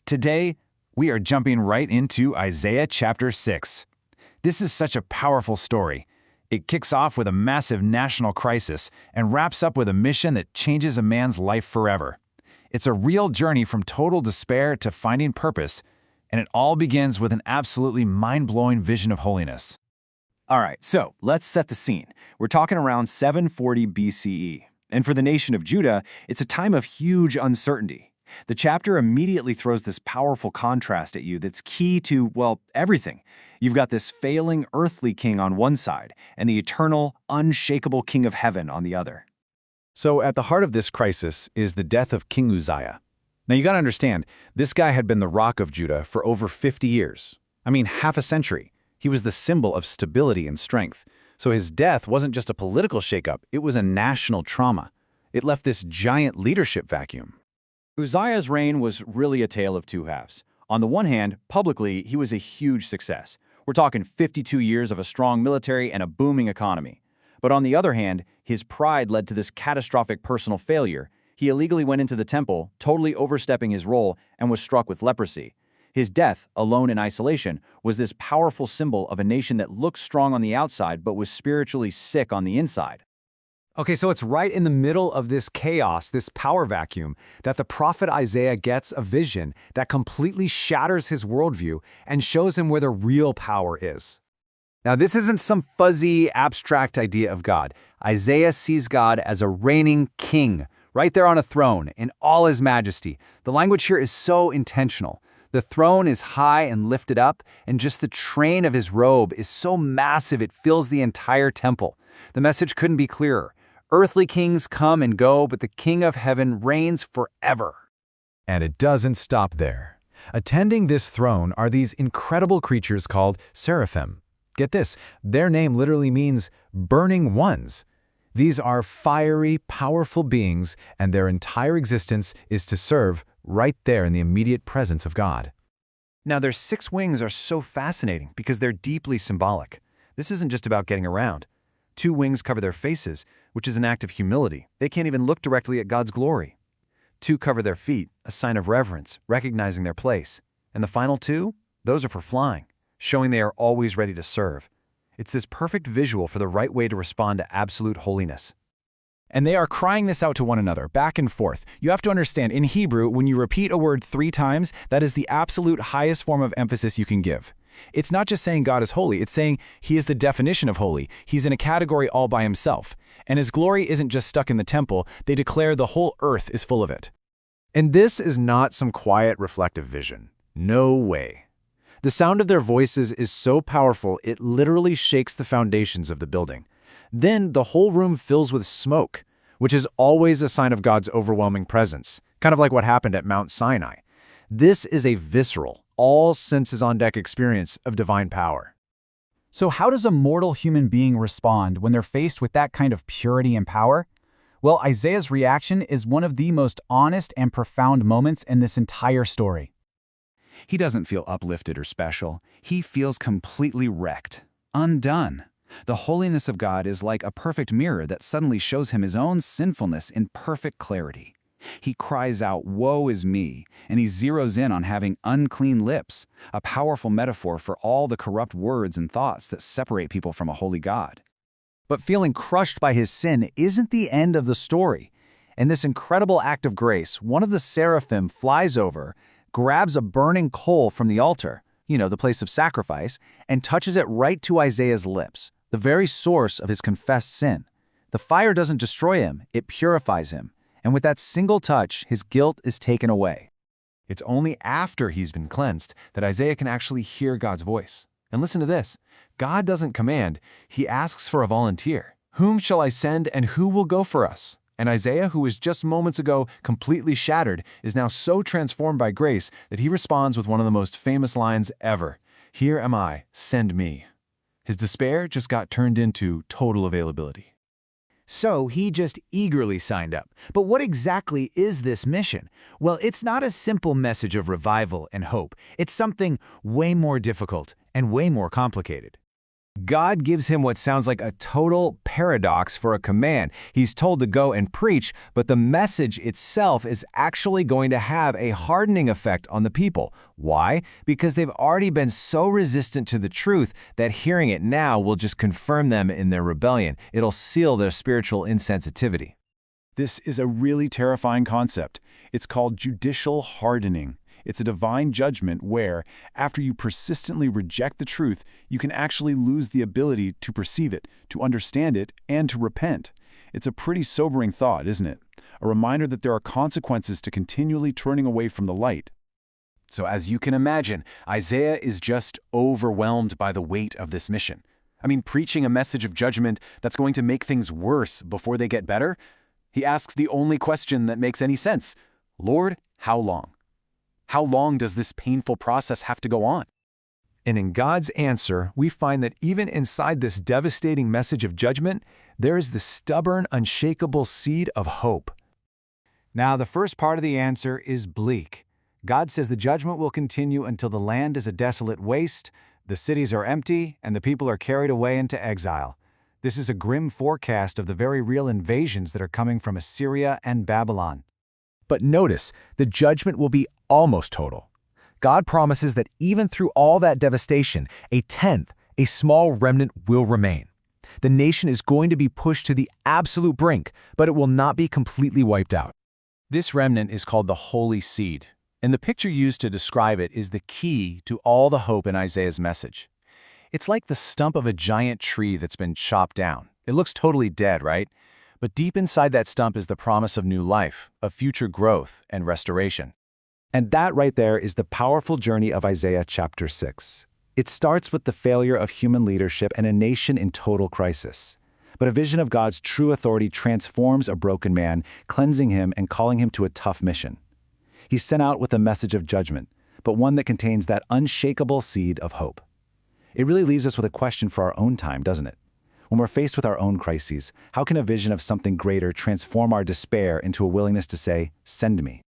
Today, we are jumping right into Isaiah chapter 6. This is such a powerful story. It kicks off with a massive national crisis and wraps up with a mission that changes a man's life forever. It's a real journey from total despair to finding purpose, and it all begins with an absolutely mind-blowing vision of holiness. All right, so let's set the scene. We're talking around 740 BCE. And for the nation of Judah, it's a time of huge uncertainty. The chapter immediately throws this powerful contrast at you that's key to, well, everything. You've got this failing earthly king on one side and the eternal, unshakable king of heaven on the other. So at the heart of this crisis is the death of King Uzziah. Now you gotta understand, this guy had been the rock of Judah for over 50 years. I mean, half a century. He was the symbol of stability and strength. So his death wasn't just a political shakeup, it was a national trauma. It left this giant leadership vacuum. Uzziah's reign was really a tale of two halves. On the one hand, publicly, he was a huge success. We're talking 52 years of a strong military and a booming economy. But on the other hand, his pride led to this catastrophic personal failure. He illegally went into the temple, totally overstepping his role, and was struck with leprosy. His death, alone in isolation, was this powerful symbol of a nation that looked strong on the outside but was spiritually sick on the inside. Okay, so it's right in the middle of this chaos, this power vacuum, that the prophet Isaiah gets a vision that completely shatters his worldview and shows him where the real power is. Now, this isn't some fuzzy, abstract idea of God. Isaiah sees God as a reigning king, right there on a throne, in all his majesty. The language here is so intentional. The throne is high and lifted up, and just the train of his robe is so massive it fills the entire temple. The message couldn't be clearer. Earthly kings come and go, but the King of Heaven reigns forever. And it doesn't stop there. Attending this throne are these incredible creatures called Seraphim. Get this, their name literally means burning ones. These are fiery, powerful beings, and their entire existence is to serve right there in the immediate presence of God. Now, their 6 wings are so fascinating because they're deeply symbolic. This isn't just about getting around. 2 wings cover their faces, which is an act of humility. They can't even look directly at God's glory. 2 cover their feet, a sign of reverence, recognizing their place. And the final 2, those are for flying, showing they are always ready to serve. It's this perfect visual for the right way to respond to absolute holiness. And they are crying this out to one another, back and forth. You have to understand, in Hebrew, when you repeat a word 3 times, that is the absolute highest form of emphasis you can give. It's not just saying God is holy, it's saying he is the definition of holy. He's in a category all by himself. And his glory isn't just stuck in the temple, they declare the whole earth is full of it. And this is not some quiet, reflective vision. No way. The sound of their voices is so powerful, it literally shakes the foundations of the building. Then the whole room fills with smoke, which is always a sign of God's overwhelming presence, kind of like what happened at Mount Sinai. This is a visceral, all senses on deck experience of divine power. So how does a mortal human being respond when they're faced with that kind of purity and power? Well, Isaiah's reaction is one of the most honest and profound moments in this entire story. He doesn't feel uplifted or special. He feels completely wrecked, undone. The holiness of God is like a perfect mirror that suddenly shows him his own sinfulness in perfect clarity. He cries out, "Woe is me," and he zeroes in on having unclean lips, a powerful metaphor for all the corrupt words and thoughts that separate people from a holy God. But feeling crushed by his sin isn't the end of the story. In this incredible act of grace, one of the seraphim flies over, grabs a burning coal from the altar, the place of sacrifice, and touches it right to Isaiah's lips, the very source of his confessed sin. The fire doesn't destroy him, it purifies him. And with that single touch, his guilt is taken away. It's only after he's been cleansed that Isaiah can actually hear God's voice. And listen to this. God doesn't command, he asks for a volunteer. Whom shall I send and who will go for us? And Isaiah, who was just moments ago completely shattered, is now so transformed by grace that he responds with one of the most famous lines ever. Here am I, send me. His despair just got turned into total availability. So he just eagerly signed up. But what exactly is this mission? Well, it's not a simple message of revival and hope. It's something way more difficult and way more complicated. God gives him what sounds like a total paradox for a command. He's told to go and preach, but the message itself is actually going to have a hardening effect on the people. Why? Because they've already been so resistant to the truth that hearing it now will just confirm them in their rebellion. It'll seal their spiritual insensitivity. This is a really terrifying concept. It's called judicial hardening. It's a divine judgment where, after you persistently reject the truth, you can actually lose the ability to perceive it, to understand it, and to repent. It's a pretty sobering thought, isn't it? A reminder that there are consequences to continually turning away from the light. So as you can imagine, Isaiah is just overwhelmed by the weight of this mission. I mean, preaching a message of judgment that's going to make things worse before they get better? He asks the only question that makes any sense. Lord, how long? How long does this painful process have to go on? And in God's answer, we find that even inside this devastating message of judgment, there is the stubborn, unshakable seed of hope. Now, the first part of the answer is bleak. God says the judgment will continue until the land is a desolate waste, the cities are empty, and the people are carried away into exile. This is a grim forecast of the very real invasions that are coming from Assyria and Babylon. But notice, the judgment will be almost total. God promises that even through all that devastation, a tenth, a small remnant will remain. The nation is going to be pushed to the absolute brink, but it will not be completely wiped out. This remnant is called the holy seed, and the picture used to describe it is the key to all the hope in Isaiah's message. It's like the stump of a giant tree that's been chopped down. It looks totally dead, right? But deep inside that stump is the promise of new life, of future growth and restoration. And that right there is the powerful journey of Isaiah chapter 6. It starts with the failure of human leadership and a nation in total crisis. But a vision of God's true authority transforms a broken man, cleansing him and calling him to a tough mission. He's sent out with a message of judgment, but one that contains that unshakable seed of hope. It really leaves us with a question for our own time, doesn't it? When we're faced with our own crises, how can a vision of something greater transform our despair into a willingness to say, "Send me"?